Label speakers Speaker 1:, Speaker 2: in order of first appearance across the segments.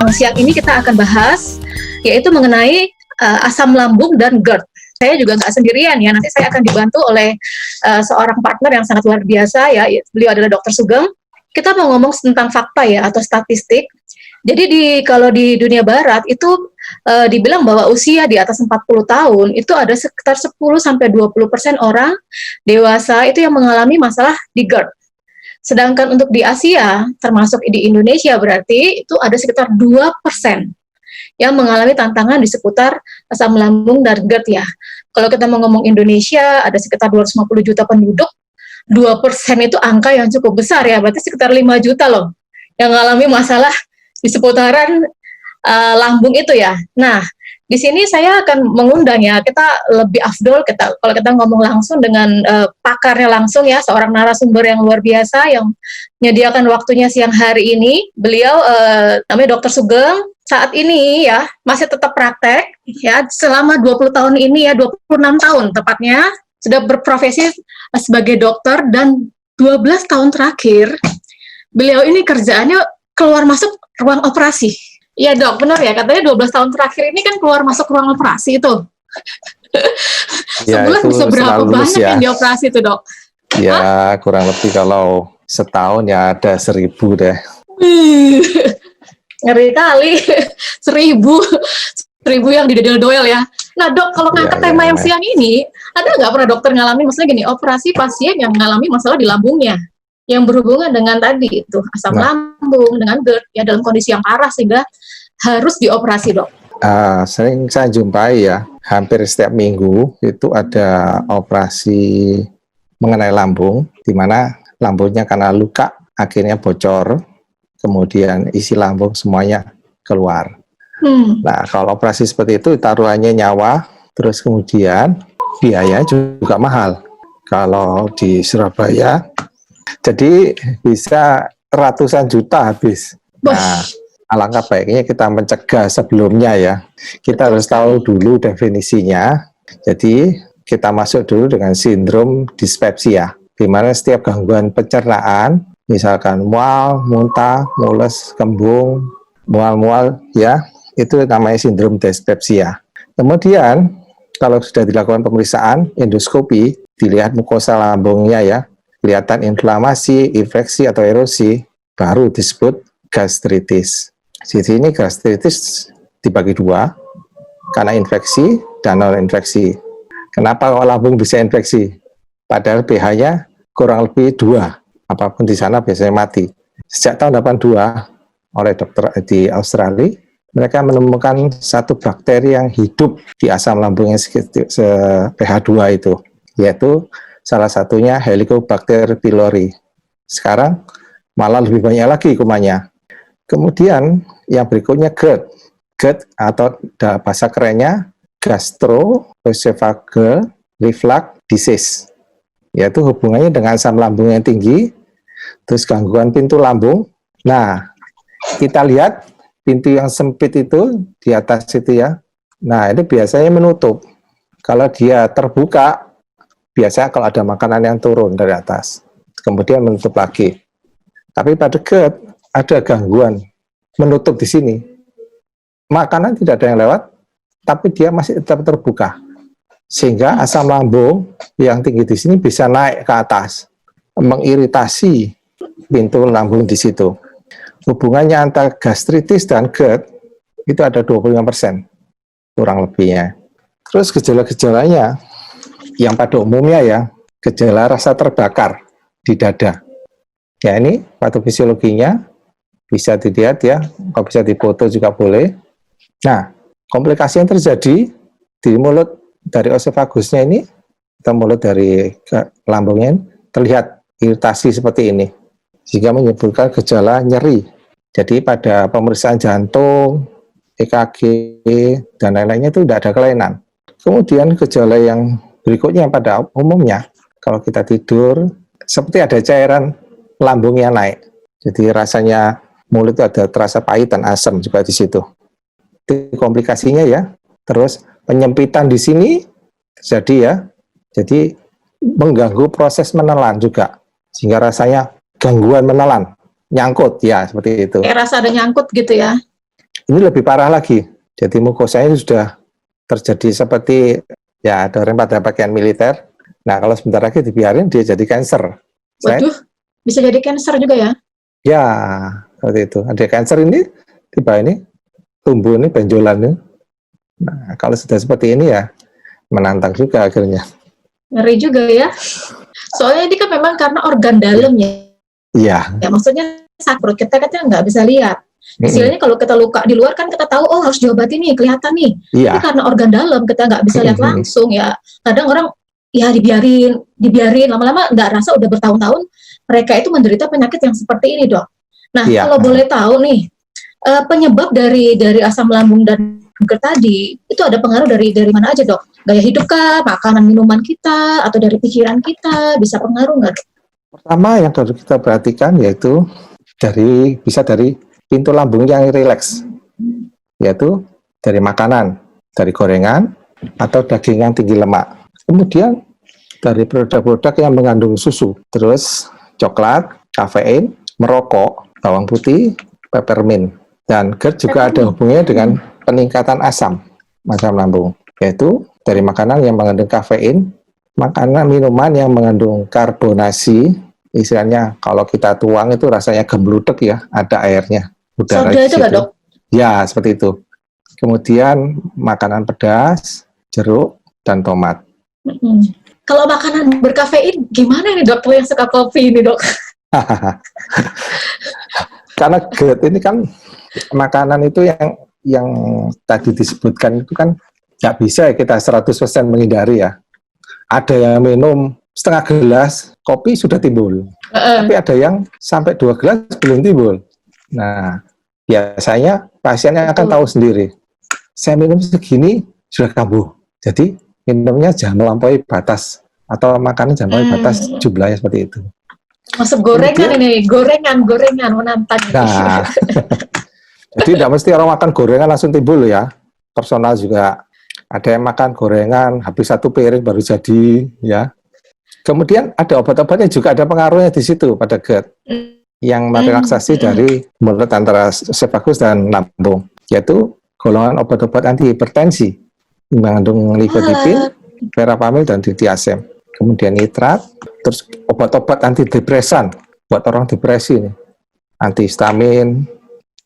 Speaker 1: Siang ini kita akan bahas yaitu mengenai asam lambung dan GERD. Saya juga nggak sendirian ya, nanti saya akan dibantu oleh seorang partner yang sangat luar biasa ya, beliau adalah Dr. Sugeng. Kita mau ngomong tentang fakta ya atau statistik. Jadi kalau di dunia barat itu dibilang bahwa usia di atas 40 tahun itu ada sekitar 10-20% orang dewasa itu yang mengalami masalah di GERD. Sedangkan untuk di Asia, termasuk di Indonesia berarti itu ada sekitar 2% yang mengalami tantangan di seputar asam lambung dan GERD ya. Kalau kita mau ngomong Indonesia, ada sekitar 250 juta penduduk, 2% itu angka yang cukup besar ya, berarti sekitar 5 juta loh yang mengalami masalah di seputaran lambung itu ya. Nah, di sini saya akan mengundang ya, kita lebih afdol kalau kita ngomong langsung dengan pakarnya langsung ya, seorang narasumber yang luar biasa yang menyediakan waktunya siang hari ini. Beliau namanya Dr. Sugeng, saat ini ya masih tetap praktek ya selama 20 tahun ini ya, 26 tahun tepatnya sudah berprofesi sebagai dokter, dan 12 tahun terakhir beliau ini kerjaannya keluar masuk ruang operasi. Iya dok, benar ya, katanya 12 tahun terakhir ini kan keluar masuk ruang operasi itu.
Speaker 2: Ya,
Speaker 1: sebulan bisa berapa banyak yang dioperasi itu dok?
Speaker 2: Ya kurang lebih kalau setahun ya ada 1000 deh.
Speaker 1: Ngeri kali, 1000 yang didodel-doel ya. Nah dok, kalau ngangkat tema yang siang ini, ada nggak pernah dokter ngalamin, maksudnya gini, operasi pasien yang mengalami masalah di lambungnya, yang berhubungan dengan tadi itu asam lambung dengan GERD ya, dalam kondisi yang parah sehingga harus dioperasi dok?
Speaker 2: Sering saya jumpai ya, hampir setiap minggu itu ada operasi mengenai lambung, di mana lambungnya karena luka akhirnya bocor, kemudian isi lambung semuanya keluar. Nah, kalau operasi seperti itu taruhannya nyawa, terus kemudian biaya juga mahal. Kalau di Surabaya, jadi bisa ratusan juta habis. Nah, alangkah baiknya kita mencegah sebelumnya ya. Kita harus tahu dulu definisinya. Jadi kita masuk dulu dengan sindrom dispepsia, di mana setiap gangguan pencernaan, misalkan mual, muntah, mules, kembung, mual-mual ya, itu namanya sindrom dispepsia. Kemudian kalau sudah dilakukan pemeriksaan endoskopi, dilihat mukosa lambungnya ya, kelihatan inflamasi, infeksi atau erosi, baru disebut gastritis. Di sini gastritis dibagi dua, karena infeksi dan non-infeksi. Kenapa kalau lambung bisa infeksi? Padahal pH-nya kurang lebih 2, apapun di sana biasanya mati. Sejak tahun 82 oleh dokter di Australia, mereka menemukan satu bakteri yang hidup di asam lambung yang pH 2 itu, yaitu salah satunya Helicobacter pylori. Sekarang malah lebih banyak lagi kumannya. Kemudian yang berikutnya GERD. GERD atau bahasa kerennya gastroesophageal reflux disease, yaitu hubungannya dengan asam lambung yang tinggi, terus gangguan pintu lambung. Nah, kita lihat pintu yang sempit itu di atas itu ya. Nah, ini biasanya menutup. Kalau dia terbuka, biasanya kalau ada makanan yang turun dari atas, kemudian menutup lagi. Tapi pada GERD ada gangguan menutup di sini. Makanan tidak ada yang lewat, tapi dia masih tetap terbuka. Sehingga asam lambung yang tinggi di sini bisa naik ke atas, mengiritasi pintu lambung di situ. Hubungannya antara gastritis dan GERD itu ada 25% kurang lebihnya. Terus gejala-gejalanya yang pada umumnya ya, gejala rasa terbakar di dada. Ya, ini patofisiologinya bisa dilihat ya, kalau bisa dipoto juga boleh. Nah, komplikasi yang terjadi di mulut dari esofagusnya ini, atau mulut dari lambungnya ini, terlihat iritasi seperti ini, sehingga menyebabkan gejala nyeri. Jadi pada pemeriksaan jantung, EKG, dan lain-lainnya itu tidak ada kelainan. Kemudian gejala yang berikutnya pada umumnya, kalau kita tidur, seperti ada cairan lambungnya naik. Jadi rasanya mulut itu ada terasa pahit dan asam juga di situ. Itu komplikasinya ya. Terus penyempitan di sini terjadi ya. Jadi mengganggu proses menelan juga, sehingga rasanya gangguan menelan, nyangkut ya, seperti itu.
Speaker 1: Kayak rasa ada nyangkut gitu ya.
Speaker 2: ini lebih parah lagi. Jadi mukosanya sudah terjadi seperti ya ada orang pada pakaian militer. Nah kalau sebentar lagi dibiarin dia jadi kanker.
Speaker 1: Waduh, bisa jadi cancer juga ya?
Speaker 2: Ya seperti itu. Ada kanker ini tiba ini tumbuh ini benjolannya. Nah kalau sudah seperti ini ya menantang juga akhirnya.
Speaker 1: Ngeri juga ya. Soalnya ini kan memang karena organ dalam ya.
Speaker 2: Iya.
Speaker 1: Ya maksudnya sakit perut kita nggak bisa lihat. Istilahnya kalau kita luka di luar kan kita tahu oh harus diobati nih, kelihatan nih.
Speaker 2: Iya.
Speaker 1: Tapi karena organ dalam kita nggak bisa lihat langsung ya. Kadang orang ya dibiarin lama-lama nggak rasa udah bertahun-tahun mereka itu menderita penyakit yang seperti ini, Dok. Nah, kalau boleh tahu nih penyebab dari asam lambung dan GERD tadi itu ada pengaruh dari mana aja, Dok? Gaya hidup kah, makanan minuman kita, atau dari pikiran kita bisa pengaruh nggak, Dok?
Speaker 2: Pertama yang harus kita perhatikan yaitu bisa dari pintu lambung yang rileks, yaitu dari makanan, dari gorengan atau daging yang tinggi lemak. Kemudian dari produk-produk yang mengandung susu, terus coklat, kafein, merokok, bawang putih, peppermint. Dan GERD juga ada hubungannya dengan peningkatan asam lambung, yaitu dari makanan yang mengandung kafein, makanan minuman yang mengandung karbonasi, istilahnya kalau kita tuang itu rasanya gembludek ya, ada airnya.
Speaker 1: Soda itu nggak, Dok?
Speaker 2: Ya, seperti itu. Kemudian makanan pedas, jeruk, dan tomat.
Speaker 1: Kalau makanan berkafein, gimana nih, Dok? Yang suka kopi ini, Dok?
Speaker 2: Karena GERD ini kan makanan itu yang tadi disebutkan itu kan nggak bisa ya kita 100% menghindari ya. Ada yang minum setengah gelas kopi sudah timbul, tapi ada yang sampai 2 gelas belum timbul. Nah, biasanya pasiennya akan tahu sendiri. Saya minum segini sudah kambuh. Jadi minumnya jangan melampaui batas atau makanan jangan melampaui batas jumlahnya seperti itu.
Speaker 1: Masuk gorengan ini, gorengan menantang.
Speaker 2: Nah, jadi tidak mesti orang makan gorengan langsung timbul ya. Personal juga ada yang makan gorengan habis 1 piring baru jadi ya. Kemudian ada obat-obatnya juga ada pengaruhnya di situ pada GERD yang merelaksasi dari mulut antara esophagus dan lambung, yaitu golongan obat-obat antihipertensi mengandung nifedipin, verapamil dan diltiazem. Kemudian nitrat, terus obat-obat antidepresan buat orang depresi nih, antihistamin.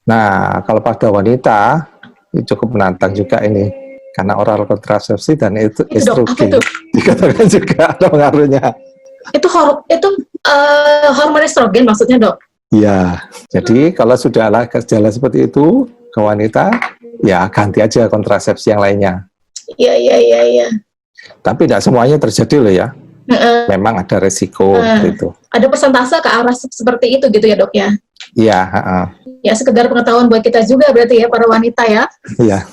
Speaker 2: Nah, kalau pada wanita ini cukup menantang juga ini karena oral kontrasepsi dan itu estrogen dikatakan juga ada pengaruhnya.
Speaker 1: Itu hormon estrogen maksudnya, Dok?
Speaker 2: Iya. Jadi kalau sudah ada gejala seperti itu ke wanita, ya ganti aja kontrasepsi yang lainnya.
Speaker 1: Iya.
Speaker 2: Tapi tidak semuanya terjadi loh ya. Memang ada resiko gitu.
Speaker 1: Ada persentase ke arah seperti itu gitu ya, Dok ya?
Speaker 2: Iya.
Speaker 1: Ya sekedar pengetahuan buat kita juga berarti ya para wanita ya.
Speaker 2: Iya.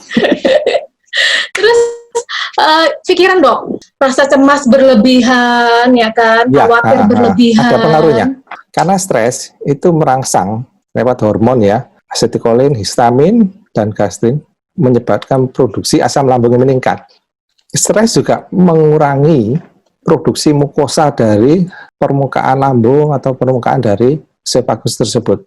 Speaker 1: Terus pikiran, Dok, rasa cemas berlebihan ya kan, khawatir berlebihan.
Speaker 2: Ada pengaruhnya. Karena stres itu merangsang lewat hormon ya, asetilkolin, histamin, dan gastrin menyebabkan produksi asam lambung yang meningkat. Stres juga mengurangi produksi mukosa dari permukaan lambung atau permukaan dari esophagus tersebut.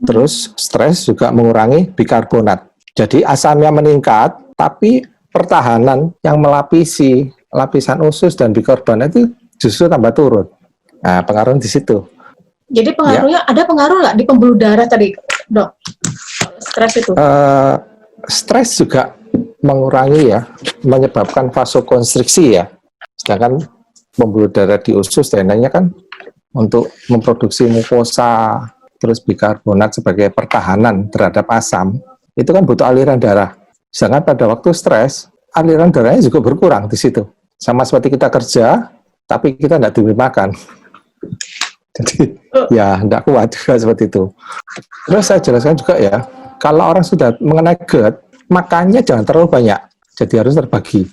Speaker 2: Terus stres juga mengurangi bikarbonat. Jadi asamnya meningkat, tapi pertahanan yang melapisi lapisan usus dan bikarbonat itu justru tambah turun. Nah, pengaruh di situ.
Speaker 1: Jadi pengaruhnya ada pengaruh nggak di pembuluh darah tadi, Dok? Stres itu?
Speaker 2: Stres juga mengurangi ya, menyebabkan vasokonstriksi ya. Sedangkan pembuluh darah di usus dan lainnya kan untuk memproduksi mukosa, terus bikarbonat sebagai pertahanan terhadap asam, itu kan butuh aliran darah. Sedangkan pada waktu stres, aliran darahnya juga berkurang di situ. Sama seperti kita kerja, tapi kita tidak diberi makan. Jadi ya tidak kuat juga seperti itu. Terus saya jelaskan juga ya, kalau orang sudah mengenai GERD, makannya jangan terlalu banyak. Jadi harus terbagi.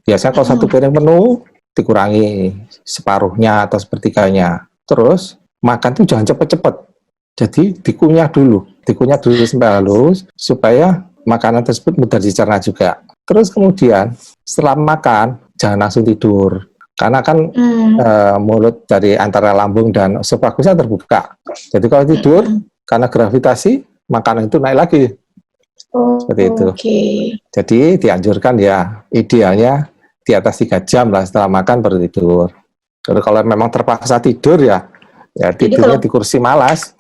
Speaker 2: Biasanya kalau 1 piring penuh, dikurangi separuhnya atau sepertiganya. Terus makan itu jangan cepat-cepat. Jadi dikunyah dulu sampai halus supaya makanan tersebut mudah dicerna juga. Terus kemudian setelah makan jangan langsung tidur karena kan mulut dari antara lambung dan esofagusnya terbuka. Jadi kalau tidur karena gravitasi makanan itu naik lagi. Seperti itu.
Speaker 1: Oke.
Speaker 2: Jadi dianjurkan ya idealnya di atas 3 jam lah setelah makan baru tidur. Kalau memang terpaksa tidur ya
Speaker 1: Jadi
Speaker 2: tidurnya
Speaker 1: kalau
Speaker 2: di kursi malas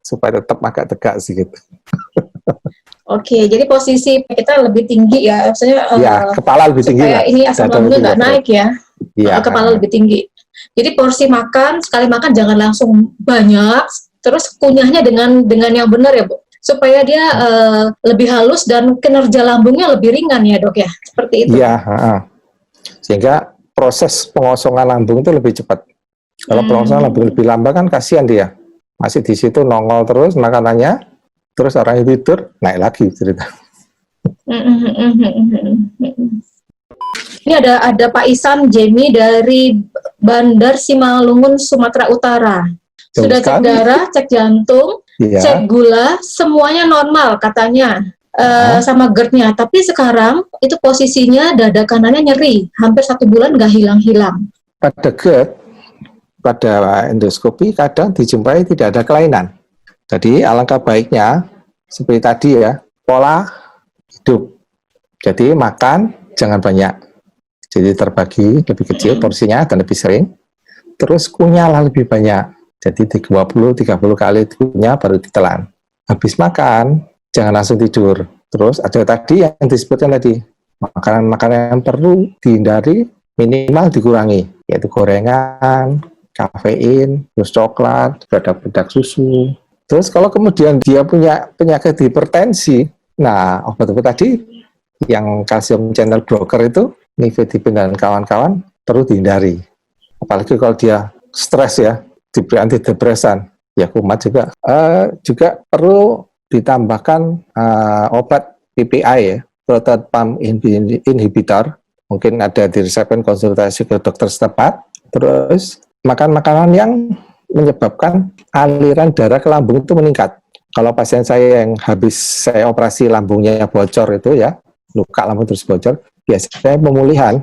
Speaker 2: supaya tetap agak tegak sih gitu.
Speaker 1: Oke, jadi posisi kita lebih tinggi ya, maksudnya
Speaker 2: Ya, kepala lebih tinggi
Speaker 1: supaya
Speaker 2: lah.
Speaker 1: ini asam
Speaker 2: Dada
Speaker 1: lambungnya
Speaker 2: lebih
Speaker 1: nggak
Speaker 2: perut.
Speaker 1: naik ya,
Speaker 2: Iya.
Speaker 1: kepala lebih tinggi. Jadi porsi makan, sekali makan jangan langsung banyak, terus kunyahnya dengan yang benar ya Bu, supaya dia lebih halus dan kinerja lambungnya lebih ringan ya Dok ya, seperti itu.
Speaker 2: Iya, sehingga proses pengosongan lambung itu lebih cepat. Kalau pengosongan lambung lebih lambat kan kasihan dia. Masih di situ nongol terus makanannya, terus orang itu tidur, naik lagi cerita.
Speaker 1: Ini ada Pak Isam Jemi dari Bandar Simalungun, Sumatera Utara. Sudah cek darah, cek jantung, cek gula, semuanya normal katanya. Sama GERD-nya, tapi sekarang itu posisinya dada kanannya nyeri, hampir 1 bulan nggak hilang-hilang.
Speaker 2: Pada GERD, pada endoskopi kadang dijumpai tidak ada kelainan. Jadi alangkah baiknya seperti tadi ya, pola hidup. Jadi makan jangan banyak. Jadi terbagi lebih kecil porsinya dan lebih sering. Terus kunyahlah lebih banyak. Jadi 20-30 kali kunyah baru ditelan. Habis makan jangan langsung tidur. Terus ada tadi yang disebutkan tadi, makanan-makanan yang perlu dihindari minimal dikurangi, yaitu gorengan, kafein, terus coklat, produk-produk susu. Terus kalau kemudian dia punya penyakit hipertensi, nah obat-obat tadi yang kalsium channel blocker itu, nifedipin dan kawan-kawan perlu dihindari. Apalagi kalau dia stres ya, diberi antidepresan, ya kumat juga. Juga perlu ditambahkan obat PPI ya, proton pump inhibitor. Mungkin ada di resepin konsultasi ke dokter setempat. Terus makan makanan yang menyebabkan aliran darah ke lambung itu meningkat. Kalau pasien saya yang habis saya operasi lambungnya bocor itu ya, luka lambung terus bocor, biasanya pemulihan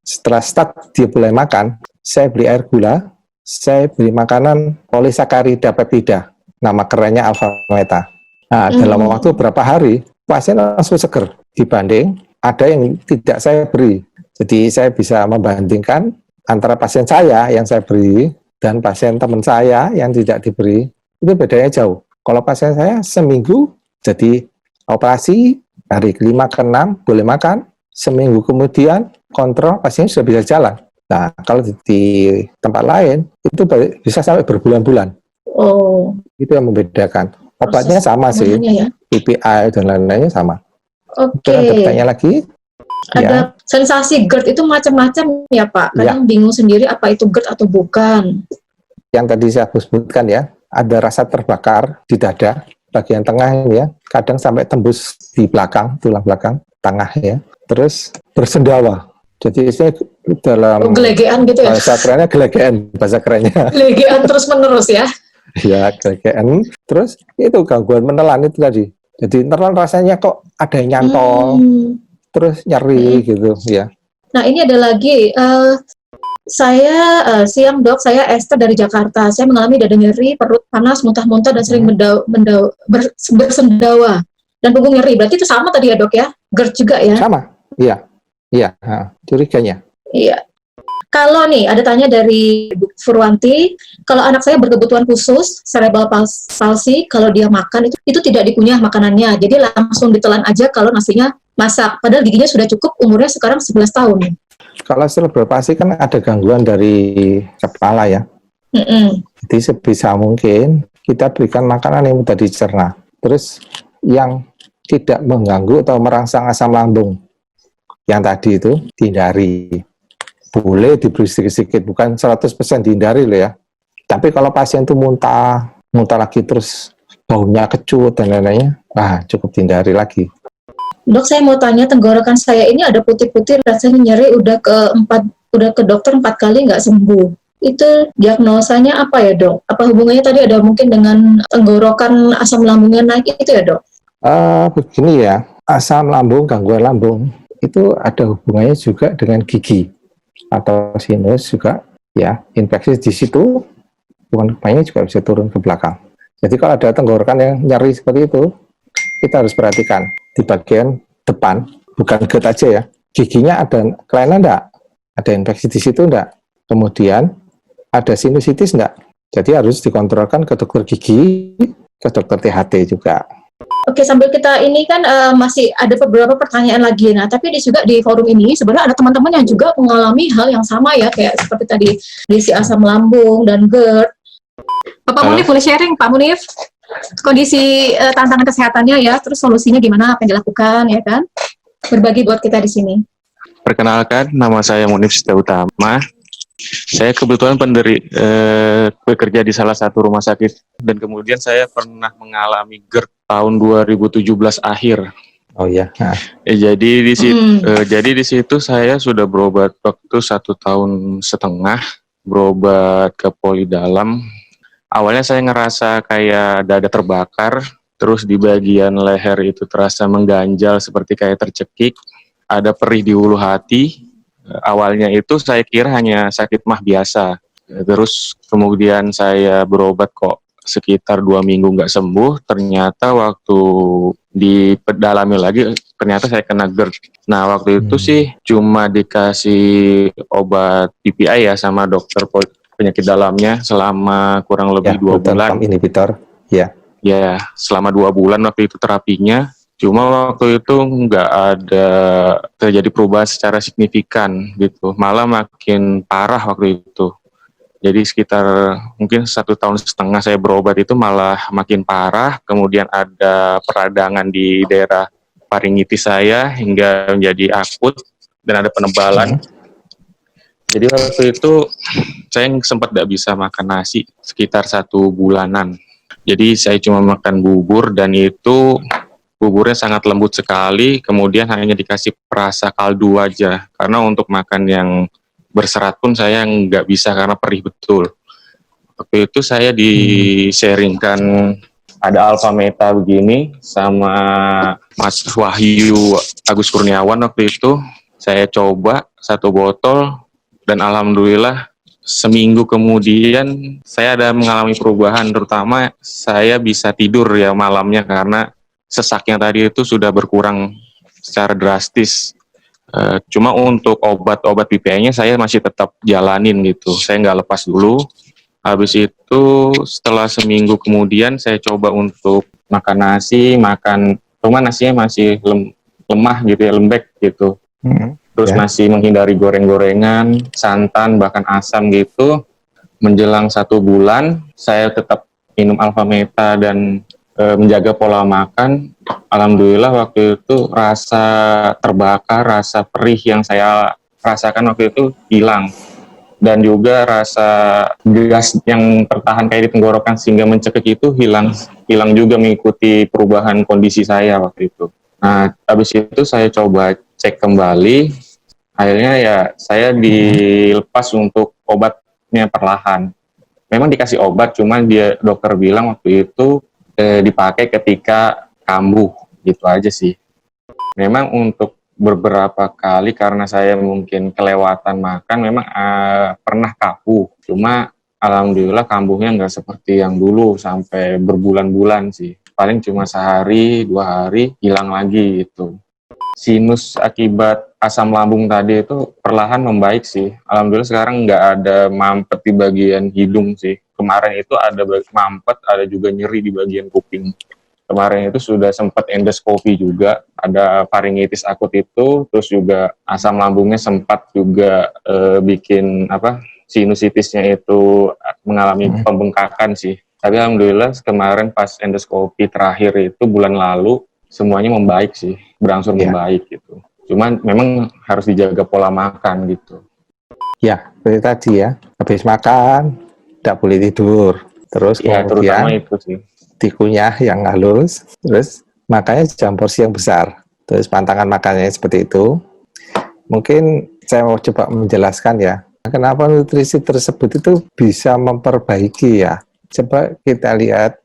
Speaker 2: setelah start dia boleh makan, saya beli air gula, saya beli makanan polisakarida peptida, nama kerennya alpha meta. Nah, dalam waktu berapa hari pasien langsung seger dibanding ada yang tidak saya beri. Jadi saya bisa membandingkan antara pasien saya yang saya beri dan pasien teman saya yang tidak diberi, itu bedanya jauh. Kalau pasien saya seminggu jadi operasi, hari ke-5 ke-6 boleh makan, seminggu kemudian kontrol pasiennya sudah bisa jalan. Nah, kalau di tempat lain itu bisa sampai berbulan-bulan.
Speaker 1: Oh.
Speaker 2: Itu yang membedakan. Obatnya sama sih, ya? PPI dan lain-lainnya sama.
Speaker 1: Oke.
Speaker 2: Ada pertanyaan lagi?
Speaker 1: Ada sensasi GERD itu macam-macam ya Pak. Kadang bingung sendiri apa itu GERD atau bukan.
Speaker 2: Yang tadi saya sebutkan ya, ada rasa terbakar di dada, bagian tengah ya, kadang sampai tembus di belakang, tulang belakang, tengah ya. Terus bersendawa. Jadi istilah dalam
Speaker 1: gelegean gitu ya.
Speaker 2: Bahasa kerennya gelegean, bahasa kerennya.
Speaker 1: Gelegean terus-menerus ya.
Speaker 2: Ya, gelegean. Terus itu gangguan menelan itu tadi. Jadi menelan rasanya kok ada yang nyantol. Terus nyeri gitu ya.
Speaker 1: Nah ini ada lagi, saya siang dok, saya Esther dari Jakarta. Saya mengalami dada nyeri, perut panas, muntah-muntah dan sering bersendawa dan punggung nyeri. Berarti itu sama tadi ya dok ya, GERD juga ya?
Speaker 2: Sama, iya, curiganya.
Speaker 1: Iya. Kalau nih ada tanya dari Bu Furwanti, kalau anak saya berkebutuhan khusus cerebral palsy, kalau dia makan itu tidak dikunyah makanannya, jadi langsung ditelan aja kalau nasinya masak, padahal giginya sudah cukup, umurnya sekarang 11 tahun.
Speaker 2: Kalau cerebral palsy kan ada gangguan dari kepala ya. Jadi sebisa mungkin kita berikan makanan yang mudah dicerna. Terus yang tidak mengganggu atau merangsang asam lambung, yang tadi itu dihindari. Boleh diberi sedikit-sedikit, bukan 100% dihindari loh ya. Tapi kalau pasien itu muntah lagi terus baunya kecut dan lain-lainnya, cukup dihindari lagi.
Speaker 1: Dok, saya mau tanya, tenggorokan saya ini ada putih-putih, rasanya nyeri, udah ke dokter 4 kali nggak sembuh. Itu diagnosanya apa ya dok? Apa hubungannya tadi ada mungkin dengan tenggorokan asam lambungnya naik itu ya dok?
Speaker 2: Begini ya, asam lambung, gangguan lambung itu ada hubungannya juga dengan gigi atau sinus juga ya, infeksi di situ hubungannya juga bisa turun ke belakang. Jadi kalau ada tenggorokan yang nyeri seperti itu, kita harus perhatikan. di bagian depan, bukan GERD aja ya. Giginya ada kelainan enggak? Ada infeksi di situ enggak? Kemudian ada sinusitis enggak? Jadi harus dikontrolkan ke dokter gigi, ke dokter THT juga.
Speaker 1: Oke, sambil kita ini kan masih ada beberapa pertanyaan lagi. Nah, tapi juga di forum ini sebenarnya ada teman-teman yang juga mengalami hal yang sama ya, kayak seperti tadi kondisi asam lambung dan GERD. Pak Munif boleh sharing, Pak Munif, kondisi tantangan kesehatannya ya, terus solusinya gimana, apa yang dilakukan ya kan? Berbagi buat kita di sini.
Speaker 3: Perkenalkan, nama saya Munif Setiautama. Saya kebetulan bekerja di salah satu rumah sakit dan kemudian saya pernah mengalami GERD tahun 2017 akhir.
Speaker 2: Oh ya. Nah.
Speaker 3: Jadi di situ saya sudah berobat waktu 1,5 tahun, berobat ke Polidalam. Awalnya saya ngerasa kayak dada terbakar, terus di bagian leher itu terasa mengganjal seperti kayak tercekik, ada perih di ulu hati. Awalnya itu saya kira hanya sakit mah biasa. Terus kemudian saya berobat kok sekitar 2 minggu nggak sembuh. Ternyata waktu dipedalami lagi, ternyata saya kena GERD. Nah waktu itu sih cuma dikasih obat PPI ya sama dokter penyakit dalamnya selama kurang lebih 2 bulan.
Speaker 2: Inhibitor, ya.
Speaker 3: Ya, selama 2 bulan waktu itu terapinya. Cuma waktu itu nggak ada terjadi perubahan secara signifikan gitu, malah makin parah waktu itu. Jadi sekitar mungkin 1,5 tahun saya berobat itu malah makin parah, kemudian ada peradangan di daerah faringitis saya hingga menjadi akut dan ada penebalan. Jadi waktu itu saya sempat nggak bisa makan nasi sekitar 1 bulanan. Jadi saya cuma makan bubur dan itu buburnya sangat lembut sekali, kemudian hanya dikasih perasa kaldu aja. Karena untuk makan yang berserat pun saya nggak bisa karena perih betul. Waktu itu saya di-sharingkan ada Alpha Meta begini sama Mas Wahyu Agus Kurniawan waktu itu. Saya coba 1 botol dan alhamdulillah seminggu kemudian saya ada mengalami perubahan, terutama saya bisa tidur ya malamnya karena sesaknya tadi itu sudah berkurang secara drastis. Cuma untuk obat-obat PPI-nya saya masih tetap jalanin gitu. Saya nggak lepas dulu. Habis itu setelah seminggu kemudian saya coba untuk makan nasi, cuma nasinya masih lemah gitu ya, lembek gitu. Terus masih menghindari goreng-gorengan, santan, bahkan asam gitu. Menjelang 1 bulan saya tetap minum Alpha Meta dan menjaga pola makan. Alhamdulillah waktu itu rasa terbakar, rasa perih yang saya rasakan waktu itu hilang, dan juga rasa gas yang tertahan kayak di tenggorokan sehingga mencekik itu hilang juga mengikuti perubahan kondisi saya waktu itu. Nah habis itu saya coba cek kembali, akhirnya ya saya dilepas untuk obatnya perlahan. Memang dikasih obat, cuman dokter bilang waktu itu dipakai ketika kambuh, gitu aja sih. Memang untuk beberapa kali karena saya mungkin kelewatan makan, memang pernah kambuh. Cuma alhamdulillah kambuhnya nggak seperti yang dulu sampai berbulan-bulan sih. Paling cuma sehari, 2 hari hilang lagi gitu. Sinus akibat asam lambung tadi itu perlahan membaik sih. Alhamdulillah sekarang nggak ada mampet di bagian hidung sih. Kemarin itu ada mampet, ada juga nyeri di bagian kuping. Kemarin itu sudah sempat endoskopi juga, ada faringitis akut itu, terus juga asam lambungnya sempat juga bikin sinusitisnya itu mengalami pembengkakan sih. Tapi alhamdulillah kemarin pas endoskopi terakhir itu bulan lalu semuanya membaik sih, berangsur membaik gitu. Cuman memang harus dijaga pola makan gitu.
Speaker 2: Ya, seperti tadi ya, habis makan tidak boleh tidur, terus
Speaker 3: terutama itu sih
Speaker 2: dikunyah yang halus, terus makanya jam porsi yang besar, terus pantangan makannya seperti itu. Mungkin saya mau coba menjelaskan ya, kenapa nutrisi tersebut itu bisa memperbaiki ya. Coba kita lihat,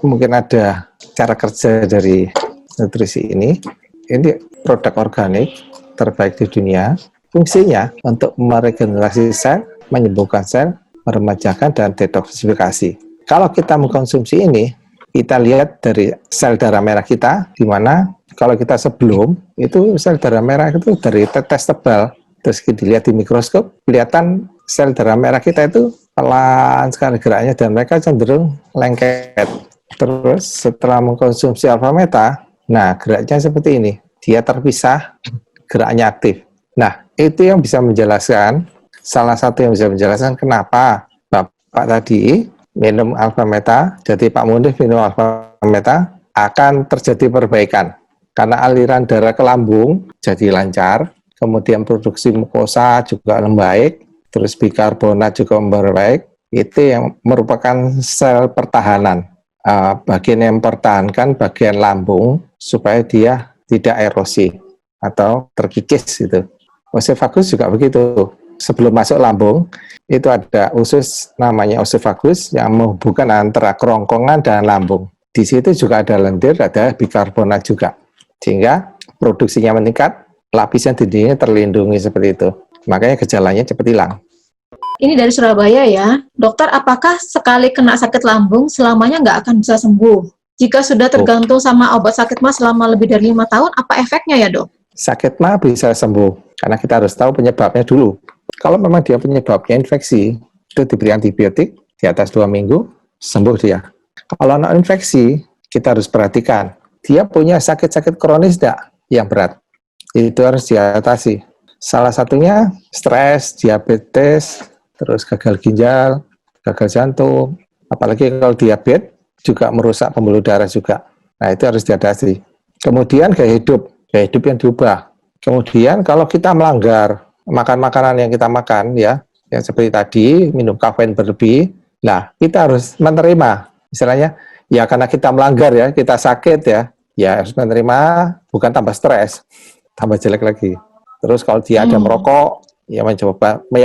Speaker 2: mungkin ada cara kerja dari nutrisi ini. Ini produk organik terbaik di dunia, fungsinya untuk meregenerasi sel, menyembuhkan sel, meremajakan dan detoksifikasi. Kalau kita mengkonsumsi ini, kita lihat dari sel darah merah kita, di mana kalau kita sebelum, itu sel darah merah itu dari tetes tebal. Terus kita dilihat di mikroskop, kelihatan sel darah merah kita itu pelan sekali geraknya dan mereka cenderung lengket. Terus setelah mengkonsumsi alfa meta, nah geraknya seperti ini. Dia terpisah, geraknya aktif. Nah, itu yang bisa menjelaskan, salah satu yang bisa menjelaskan kenapa Bapak tadi minum alfa meta, jadi Pak Munif minum alfa meta, akan terjadi perbaikan. Karena aliran darah ke lambung jadi lancar, kemudian produksi mukosa juga membaik, terus bikarbonat juga membaik. Itu yang merupakan sel pertahanan, bagian yang mempertahankan bagian lambung supaya dia tidak erosi atau terkikis itu. Oesophagus juga begitu. Sebelum masuk lambung, itu ada usus namanya oesophagus yang menghubungkan antara kerongkongan dan lambung. Di situ juga ada lendir, ada bikarbonat juga. Sehingga produksinya meningkat, lapisan dindingnya terlindungi seperti itu. Makanya gejalanya cepat hilang.
Speaker 1: Ini dari Surabaya ya. Dokter, apakah sekali kena sakit lambung selamanya nggak akan bisa sembuh? Jika sudah tergantung sama obat sakit mah selama lebih dari 5 tahun, apa efeknya ya dok?
Speaker 2: Sakit mah bisa sembuh, karena kita harus tahu penyebabnya dulu. Kalau memang dia penyebabnya infeksi, itu diberi antibiotik di atas 2 minggu, sembuh dia. Kalau non infeksi, kita harus perhatikan. Dia punya sakit-sakit kronis tidak yang berat. Itu harus diatasi. Salah satunya stres, diabetes, terus gagal ginjal, gagal jantung. Apalagi kalau diabetes juga merusak pembuluh darah juga. Nah, itu harus diatasi. Kemudian gaya hidup yang diubah. Kemudian kalau kita melanggar makan makanan yang kita makan ya, yang seperti tadi minum kafein berlebih, nah kita harus menerima. Misalnya ya karena kita melanggar ya, kita sakit ya harus menerima, bukan tambah stres, tambah jelek lagi. Terus kalau dia ada merokok, yang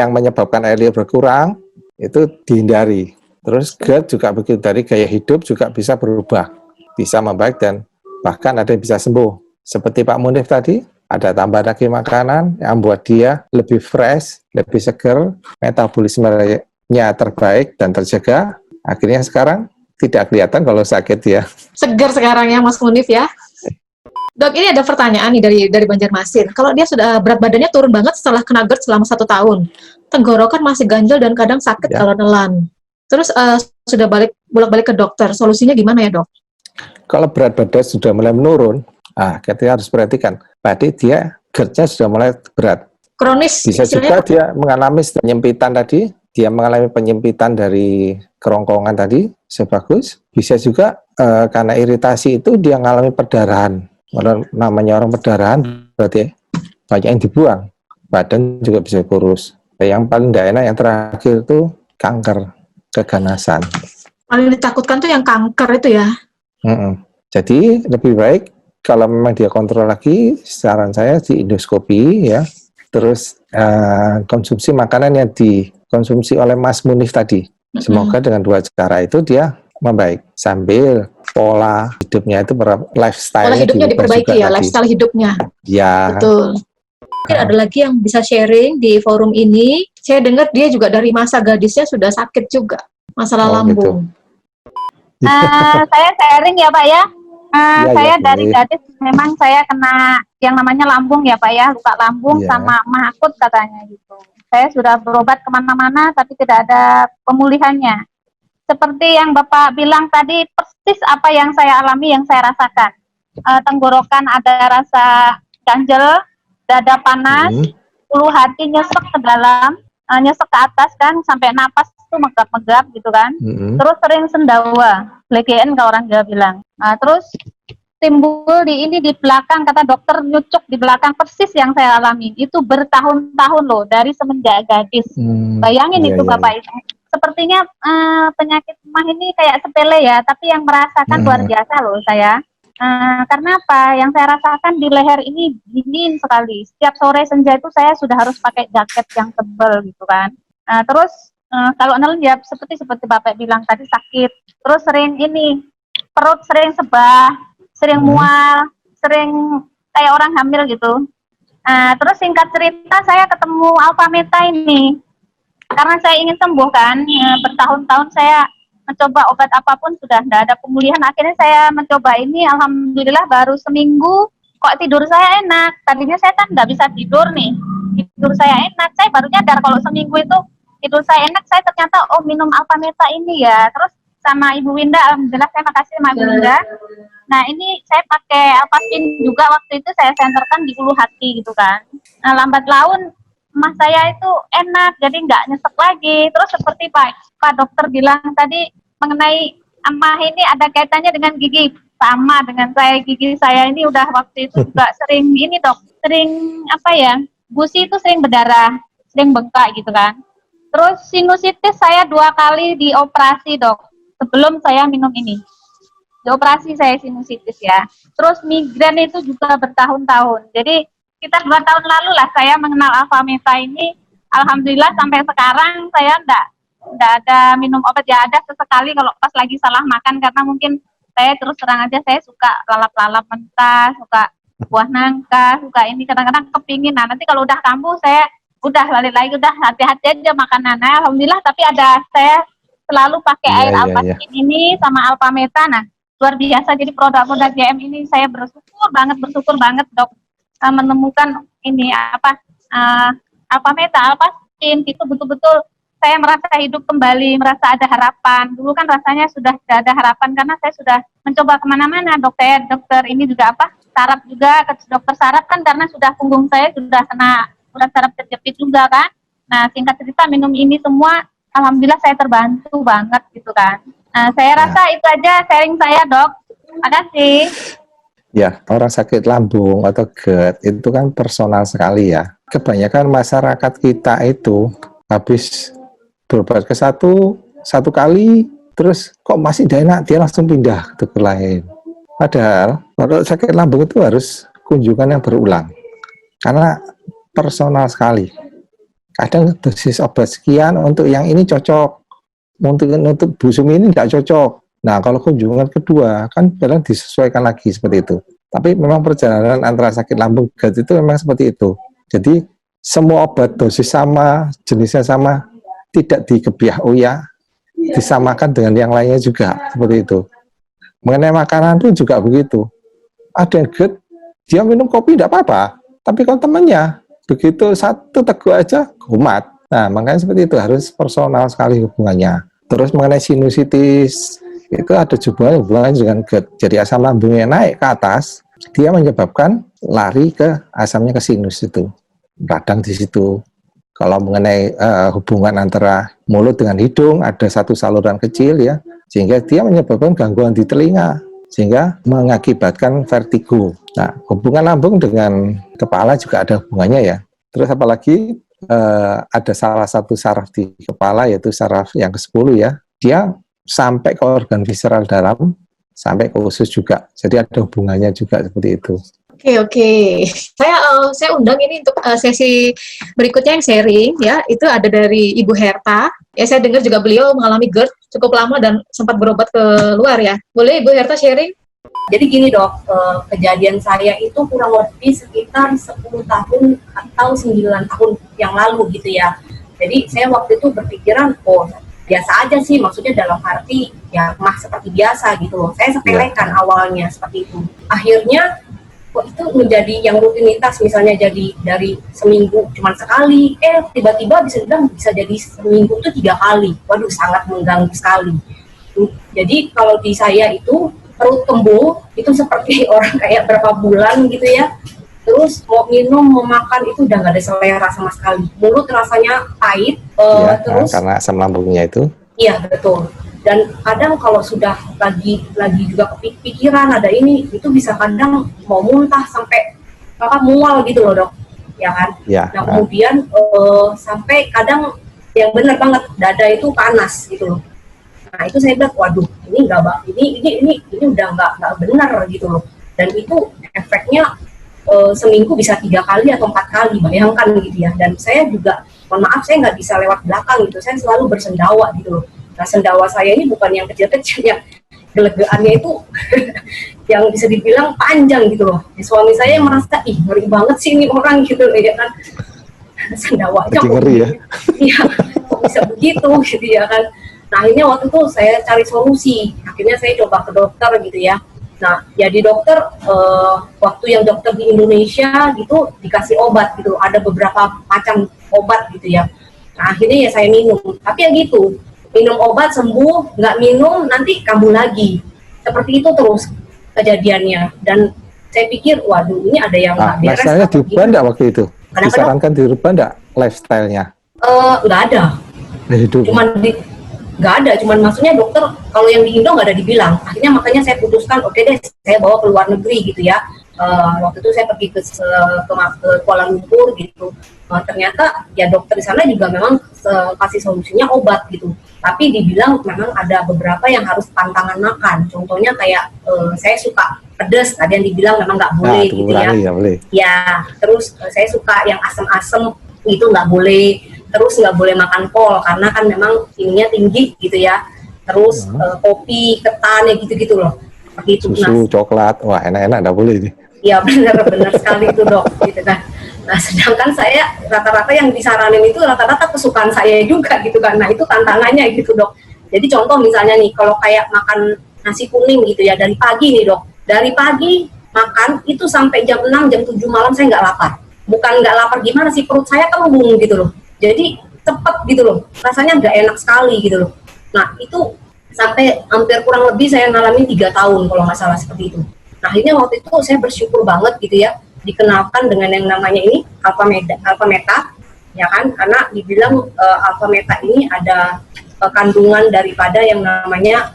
Speaker 2: menyebabkan air liur berkurang, itu dihindari. Terus GERD juga begitu, dari gaya hidup juga bisa berubah, bisa membaik dan bahkan ada yang bisa sembuh. Seperti Pak Munif tadi, ada tambahan lagi makanan yang membuat dia lebih fresh, lebih seger, metabolismenya terbaik dan terjaga. Akhirnya sekarang tidak kelihatan kalau sakit ya.
Speaker 1: Segar sekarang ya Mas Munif ya. Dok, ini ada pertanyaan nih dari Banjarmasin. Kalau dia sudah berat badannya turun banget setelah kena GERD selama 1 tahun, tenggorokan masih ganjel dan kadang sakit kalau nelan. Terus sudah bolak-balik ke dokter. Solusinya gimana ya dok?
Speaker 2: Kalau berat badan sudah mulai menurun, kita harus perhatikan. Berarti dia GERD-nya sudah mulai berat.
Speaker 1: Kronis.
Speaker 2: Bisa juga dia mengalami penyempitan tadi, dia mengalami penyempitan dari kerongkongan tadi, sebagus. Bisa juga karena iritasi itu dia mengalami perdarahan. Namanya orang perdarahan berarti banyak yang dibuang. Badan juga bisa kurus. Yang paling tidak enak yang terakhir itu kanker, keganasan.
Speaker 1: Paling ditakutkan tuh yang kanker itu ya.
Speaker 2: Jadi lebih baik kalau memang dia kontrol lagi, saran saya di endoskopi ya. Terus konsumsi makanan yang dikonsumsi oleh Mas Munif tadi. Semoga dengan 2 cara itu dia membaik sambil pola hidupnya itu lifestyle.
Speaker 1: Pola hidupnya diperbaiki ya, lifestyle hidupnya.
Speaker 2: Ya.
Speaker 1: Betul. Mungkin ada lagi yang bisa sharing di forum ini. Saya dengar dia juga dari masa gadisnya sudah sakit juga, masalah lambung.
Speaker 2: Gitu.
Speaker 4: Saya sharing ya Pak ya. Saya dari
Speaker 2: boleh.
Speaker 4: gadis memang saya kena yang namanya lambung ya Pak ya, luka lambung sama mah akut katanya gitu. Saya sudah berobat kemana-mana tapi tidak ada pemulihannya. Seperti yang Bapak bilang tadi, persis apa yang saya alami, yang saya rasakan. Tenggorokan ada rasa ganjel, dada panas, ulu hati nyesek ke dalam, nyesek ke atas kan, sampai napas tuh megap-megap gitu kan. Terus sering sendawa, legean kalau orang Jawa bilang. Terus timbul di belakang, kata dokter nyucuk di belakang, persis yang saya alami. Itu bertahun-tahun loh, dari semenjak gadis. Bayangin itu Bapak itu. Sepertinya penyakit mah ini kayak sepele ya, tapi yang merasakan luar biasa loh saya. Karena apa? Yang saya rasakan di leher ini dingin sekali. Setiap sore senja itu saya sudah harus pakai jaket yang tebal gitu kan. Terus kalau nelen ya seperti Bapak bilang tadi sakit. Terus sering perut sering sebah, sering mual, sering kayak orang hamil gitu. Terus singkat cerita saya ketemu Alfa Meta ini. Karena saya ingin sembuh kan, bertahun-tahun saya mencoba obat apapun sudah tidak ada pemulihan. Akhirnya saya mencoba ini, alhamdulillah baru seminggu kok tidur saya enak. Tadinya saya kan nggak bisa tidur nih. Tidur saya enak. Saya baru nyadar kalau seminggu itu tidur saya enak. Saya ternyata minum Alpameta ini ya. Terus sama Ibu Winda, alhamdulillah saya makasih sama Ibu Winda. Nah ini saya pakai Alpapin juga waktu itu saya senterkan di ulu hati gitu kan. Nah lambat laun emas saya itu enak, jadi nggak nyesek lagi. Terus seperti Pak dokter bilang tadi mengenai emah ini ada kaitannya dengan gigi. Sama dengan gigi saya ini udah waktu itu juga sering ini dok, sering gusi itu sering berdarah, sering bengkak gitu kan. Terus sinusitis saya 2 kali dioperasi dok, sebelum saya minum ini. Dioperasi saya sinusitis ya. Terus migrain itu juga bertahun-tahun. Jadi sekitar 2 tahun lalu lah saya mengenal Alpameta ini. Alhamdulillah sampai sekarang saya enggak ada minum obat, ya ada sesekali kalau pas lagi salah makan, karena mungkin saya terus terang aja saya suka lalap-lalap mentah, suka buah nangka, suka ini, kadang-kadang kepingin. Nah nanti kalau udah kambuh saya udah balik lagi, udah hati-hati aja makanan. Nah, alhamdulillah tapi saya selalu pakai air Alpapin ini sama Alpameta. Nah luar biasa, jadi produk-produk JM ini saya bersyukur banget dok menemukan ini Alpameta, Alpapin itu betul-betul saya merasa hidup kembali, merasa ada harapan. Dulu kan rasanya sudah tidak ada harapan karena saya sudah mencoba kemana-mana, dokter ini juga saraf juga, ke dokter saraf kan, karena sudah punggung saya sudah kena urat saraf terjepit juga kan. Nah singkat cerita minum ini semua, alhamdulillah saya terbantu banget gitu kan. Nah saya rasa itu aja sharing saya dok. Terima kasih.
Speaker 2: Ya, orang sakit lambung atau GERD itu kan personal sekali ya. Kebanyakan masyarakat kita itu habis berobat ke satu kali, terus kok masih tidak enak, dia langsung pindah ke dokter lain. Padahal kalau sakit lambung itu harus kunjungan yang berulang, karena personal sekali. Kadang dosis obat sekian untuk yang ini cocok, untuk busum ini tidak cocok. Nah kalau kunjungan kedua kan kadang disesuaikan lagi seperti itu. Tapi memang perjalanan antara sakit lambung GERD itu memang seperti itu. Jadi semua obat dosis sama, jenisnya sama, tidak dikebiah uya, disamakan dengan yang lainnya juga seperti itu. Mengenai makanan itu juga begitu. Ada yang GERD, dia minum kopi tidak apa-apa, tapi kalau temannya begitu satu teguk aja kumat. Nah makanya seperti itu, harus personal sekali hubungannya. Terus mengenai sinusitis itu ada hubungannya dengan GERD. Jadi asam lambungnya naik ke atas, dia menyebabkan lari ke asamnya ke sinus itu, radang di situ. Kalau mengenai hubungan antara mulut dengan hidung, ada satu saluran kecil ya, sehingga dia menyebabkan gangguan di telinga, sehingga mengakibatkan vertigo. Nah, hubungan lambung dengan kepala juga ada hubungannya ya. Terus apalagi ada salah satu saraf di kepala, yaitu saraf yang ke-10 ya, dia sampai ke organ visceral dalam, sampai ke usus juga. Jadi ada hubungannya juga seperti itu.
Speaker 1: Oke. Saya undang ini untuk sesi berikutnya yang sharing ya. Itu ada dari Ibu Herta. Ya saya dengar juga beliau mengalami GERD cukup lama dan sempat berobat ke luar ya. Boleh Ibu Herta sharing?
Speaker 5: Jadi gini dok, kejadian saya itu kurang lebih sekitar 10 tahun atau 9 tahun yang lalu gitu ya. Jadi saya waktu itu berpikiran, biasa aja sih, maksudnya dalam arti ya mah seperti biasa gitu loh. Saya sepelekan awalnya seperti itu. Akhirnya itu menjadi yang rutinitas, misalnya jadi dari seminggu cuma sekali, tiba-tiba bisa jadi seminggu itu 3 kali. Waduh, sangat mengganggu sekali. Jadi kalau di saya itu perut kembung itu seperti orang kayak berapa bulan gitu ya. Terus mau minum, mau makan itu udah nggak ada selera sama sekali. Mulut rasanya pahit. Terus
Speaker 2: karena asam lambungnya itu. Iya
Speaker 5: betul. Dan kadang kalau sudah lagi juga kepikiran ada ini, itu bisa kadang mau muntah sampai mual gitu loh dok, ya kan? Ya. Nah kemudian sampai kadang yang benar banget dada itu panas gitu loh. Nah itu saya bilang, waduh ini udah nggak benar gitu loh. Dan itu efeknya seminggu bisa 3 kali atau 4 kali, bayangkan gitu ya. Dan saya juga, mohon maaf saya nggak bisa lewat belakang gitu, saya selalu bersendawa gitu loh. Nah, sendawa saya ini bukan yang kecil-kecil, yang gelegaannya itu yang bisa dibilang panjang gitu loh. Suami saya merasa, ngeri banget sih ini orang gitu loh ya kan. Sendawanya kok ngeri ya? Iya, kok bisa begitu gitu ya kan. Nah akhirnya waktu itu saya cari solusi. Akhirnya saya coba ke dokter gitu ya. Nah, jadi dokter waktu yang dokter di Indonesia gitu dikasih obat gitu, ada beberapa macam obat gitu ya. Nah, akhirnya ya saya minum, tapi ya gitu, minum obat sembuh, nggak minum nanti kambuh lagi. Seperti itu terus kejadiannya. Dan saya pikir, waduh ini ada yang nggak beres.
Speaker 2: Lifestyle-nya diubah nggak waktu itu?
Speaker 5: Kenapa,
Speaker 2: Disarankan dirubah nggak lifestyle-nya?
Speaker 5: Nggak ada. Cuman maksudnya dokter kalau yang di Indo nggak ada dibilang. Akhirnya makanya saya putuskan, oke deh, saya bawa ke luar negeri gitu ya. Waktu itu saya pergi ke Kuala Lumpur gitu. Ternyata ya dokter di sana juga memang kasih solusinya obat gitu. Tapi dibilang memang ada beberapa yang harus pantangan makan. Contohnya kayak saya suka pedas, tadi yang dibilang memang nggak boleh gitu ya. Ya, terus saya suka yang asam-asam itu nggak boleh. Terus nggak boleh makan kol karena kan memang ininya tinggi gitu ya. Terus kopi, ketan ya gitu-gitu loh. Seperti itu.
Speaker 2: Susu, coklat, wah enak-enak nggak boleh ini.
Speaker 5: Iya benar sekali itu dok. Gitu kan. Nah sedangkan saya rata-rata yang disaranin itu rata-rata kesukaan saya juga gitu kan. Nah itu tantangannya gitu dok. Jadi contoh misalnya nih kalau kayak makan nasi kuning gitu ya dari pagi nih dok. Dari pagi makan itu sampai jam 6, jam 7 malam saya nggak lapar. Bukan nggak lapar gimana sih, perut saya kembung gitu loh. Jadi cepet gitu loh, rasanya nggak enak sekali gitu loh. Nah itu sampai hampir kurang lebih saya ngalamin 3 tahun kalau nggak salah seperti itu. Nah akhirnya waktu itu saya bersyukur banget gitu ya, dikenalkan dengan yang namanya ini alpha meta, ya kan? Karena dibilang alpha meta ini ada kandungan daripada yang namanya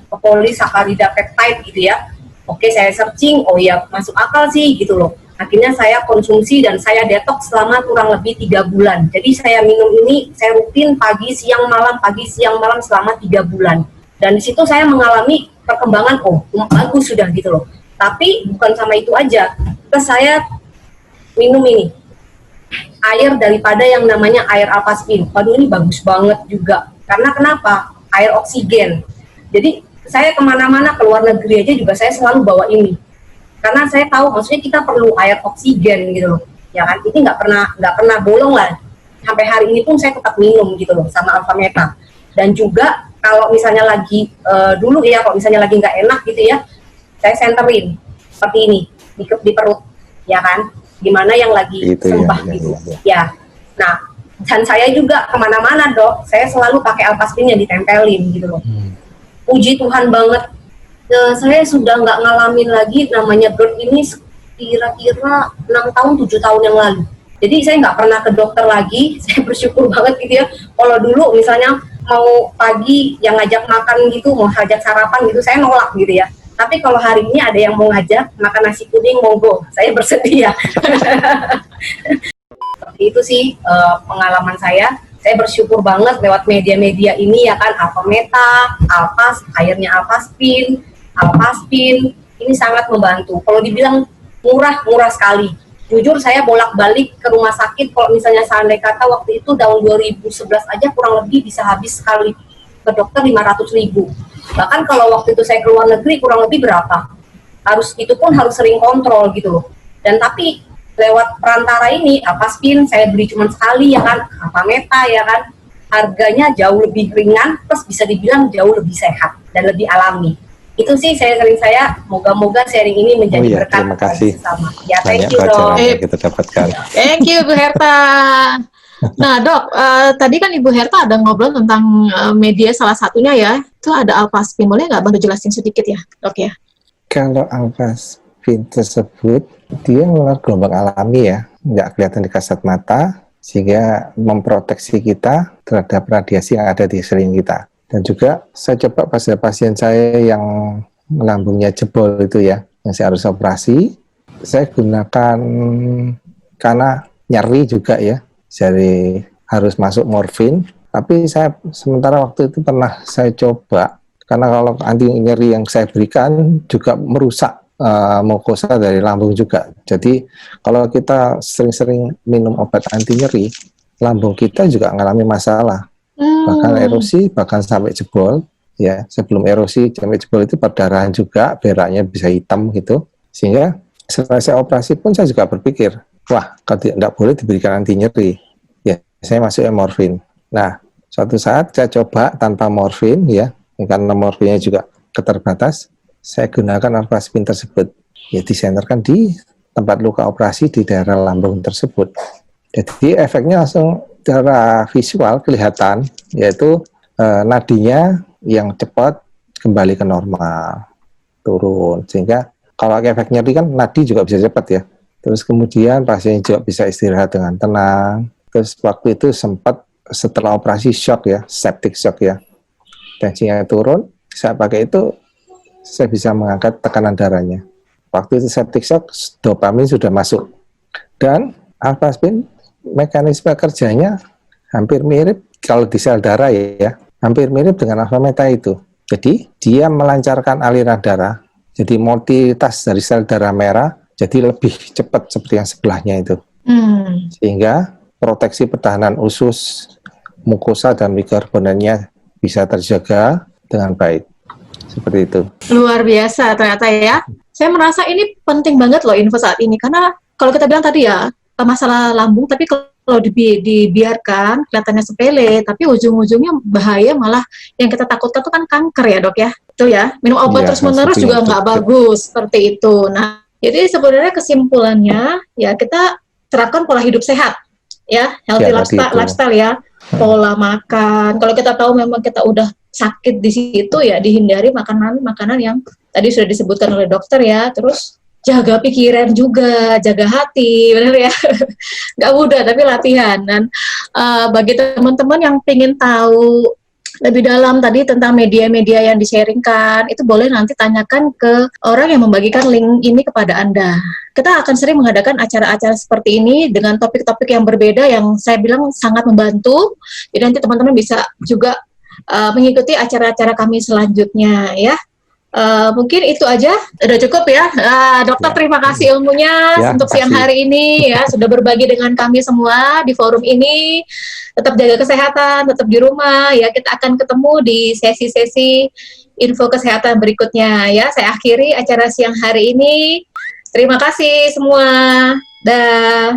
Speaker 5: polisakarida peptide gitu ya. Oke saya searching, oh ya masuk akal sih gitu loh. Akhirnya saya konsumsi dan saya detox selama kurang lebih 3 bulan. Jadi saya minum ini, saya rutin pagi, siang, malam selama 3 bulan. Dan di situ saya mengalami perkembangan, oh bagus sudah gitu loh. Tapi bukan sama itu aja. Terus saya minum ini, air daripada yang namanya air alphaspin. Waduh ini bagus banget juga. Karena kenapa? Air oksigen. Jadi saya kemana-mana ke luar negeri aja juga saya selalu bawa ini. Karena saya tahu maksudnya kita perlu air oksigen gitu loh, ya kan? Ini nggak pernah bolong lah. Sampai hari ini pun saya tetap minum gitu loh sama alpha meta. Dan juga kalau misalnya lagi dulu ya, kalau misalnya lagi nggak enak gitu ya, saya senterin seperti ini di perut, ya kan? Gimana yang lagi sembah gitu, ya. Nah, dan saya juga kemana-mana dok, saya selalu pakai alphaspin yang ditempelin gitu loh. Puji Tuhan banget. Saya sudah nggak ngalamin lagi namanya GERD ini kira-kira 6 tahun, 7 tahun yang lalu. Jadi saya nggak pernah ke dokter lagi, saya bersyukur banget gitu ya. Kalau dulu misalnya mau pagi yang ngajak makan gitu, mau ngajak sarapan gitu, saya nolak gitu ya. Tapi kalau hari ini ada yang mau ngajak makan nasi kuning, monggo, saya bersedia. Seperti itu sih pengalaman saya. Saya bersyukur banget lewat media-media ini ya kan, alpha meta, airnya alphaspin, ini sangat membantu. Kalau dibilang murah sekali. Jujur saya bolak-balik ke rumah sakit, kalau misalnya seandainya kata waktu itu tahun 2011 aja kurang lebih bisa habis sekali ke dokter 500.000. Bahkan kalau waktu itu saya ke luar negeri kurang lebih berapa? Itu pun harus sering kontrol gitu loh. Dan tapi lewat perantara ini, alphaspin saya beli cuma sekali ya kan, alpha meta ya kan, harganya jauh lebih ringan, plus bisa dibilang jauh lebih sehat dan lebih alami. Itu sih moga-moga sharing ini menjadi berkat.
Speaker 2: Terima kasih.
Speaker 5: Sama. Ya, thank you dok.
Speaker 2: Kita dapatkan.
Speaker 1: Thank you Bu Herta. Nah dok, tadi kan Ibu Herta ada ngobrol tentang media salah satunya ya, itu ada alphaspin. Boleh nggak baru jelasin sedikit ya dok ya?
Speaker 2: Kalau alphaspin tersebut, dia melalui gelombang alami ya, nggak kelihatan di kasat mata, sehingga memproteksi kita terhadap radiasi yang ada di sekeliling kita. Dan juga saya coba pada pasien saya yang lambungnya jebol itu ya, yang saya harus operasi, saya gunakan karena nyeri juga ya, jadi harus masuk morfin. Tapi saya sementara waktu itu pernah saya coba, karena kalau anti nyeri yang saya berikan juga merusak mukosa dari lambung juga. Jadi kalau kita sering-sering minum obat anti nyeri, lambung kita juga mengalami masalah. Bahkan erosi, bahkan sampai jebol ya. Sebelum erosi sampai jebol itu perdarahan juga, beraknya bisa hitam gitu. Sehingga setelah saya operasi pun saya juga berpikir, wah kalau tidak boleh diberikan anti nyeri ya, saya masuk morfin. Nah suatu saat saya coba tanpa morfin ya, karena morfinnya juga keterbatas, saya gunakan alat spin tersebut. Ya disenterkan di tempat luka operasi di daerah lambung tersebut. Jadi efeknya langsung secara visual kelihatan, yaitu nadinya yang cepat kembali ke normal, turun. Sehingga kalau efek nyeri kan nadi juga bisa cepat ya. Terus kemudian pasien juga bisa istirahat dengan tenang. Terus waktu itu sempat setelah operasi shock ya, septic shock ya. Tensinya turun, saya pakai itu saya bisa mengangkat tekanan darahnya. Waktu itu septic shock, dopamin sudah masuk. Dan alpha spin, mekanisme kerjanya hampir mirip, kalau di sel darah ya, hampir mirip dengan alpha meta itu. Jadi, dia melancarkan aliran darah, jadi motilitas dari sel darah merah, jadi lebih cepat seperti yang sebelahnya itu. Sehingga proteksi pertahanan usus, mukosa, dan bikarbonatnya bisa terjaga dengan baik. Seperti itu.
Speaker 1: Luar biasa ternyata ya. Saya merasa ini penting banget loh info saat ini, karena kalau kita bilang tadi ya masalah lambung, tapi kalau dibiarkan kelihatannya sepele, tapi ujung-ujungnya bahaya, malah yang kita takutkan itu kan kanker ya dok ya. Itu ya, minum obat terus-menerus juga nggak bagus seperti itu. Nah, jadi sebenarnya kesimpulannya ya kita terapkan pola hidup sehat ya, healthy lifestyle ya, pola makan. Kalau kita tahu memang kita udah sakit di situ ya, dihindari makanan yang tadi sudah disebutkan oleh dokter ya. Terus jaga pikiran juga, jaga hati, benar ya. Nggak mudah tapi latihan. Dan bagi teman-teman yang ingin tahu lebih dalam tadi tentang media-media yang di-sharingkan, itu boleh nanti tanyakan ke orang yang membagikan link ini kepada Anda. Kita akan sering mengadakan acara-acara seperti ini dengan topik-topik yang berbeda yang saya bilang sangat membantu. Jadi nanti teman-teman bisa juga mengikuti acara-acara kami selanjutnya ya. Mungkin itu aja, udah cukup ya. Dokter, terima kasih ilmunya untuk siang hari ini ya, sudah berbagi dengan kami semua di forum ini. Tetap jaga kesehatan, tetap di rumah ya. Kita akan ketemu di sesi-sesi info kesehatan berikutnya ya. Saya akhiri acara siang hari ini. Terima kasih semua. Dah.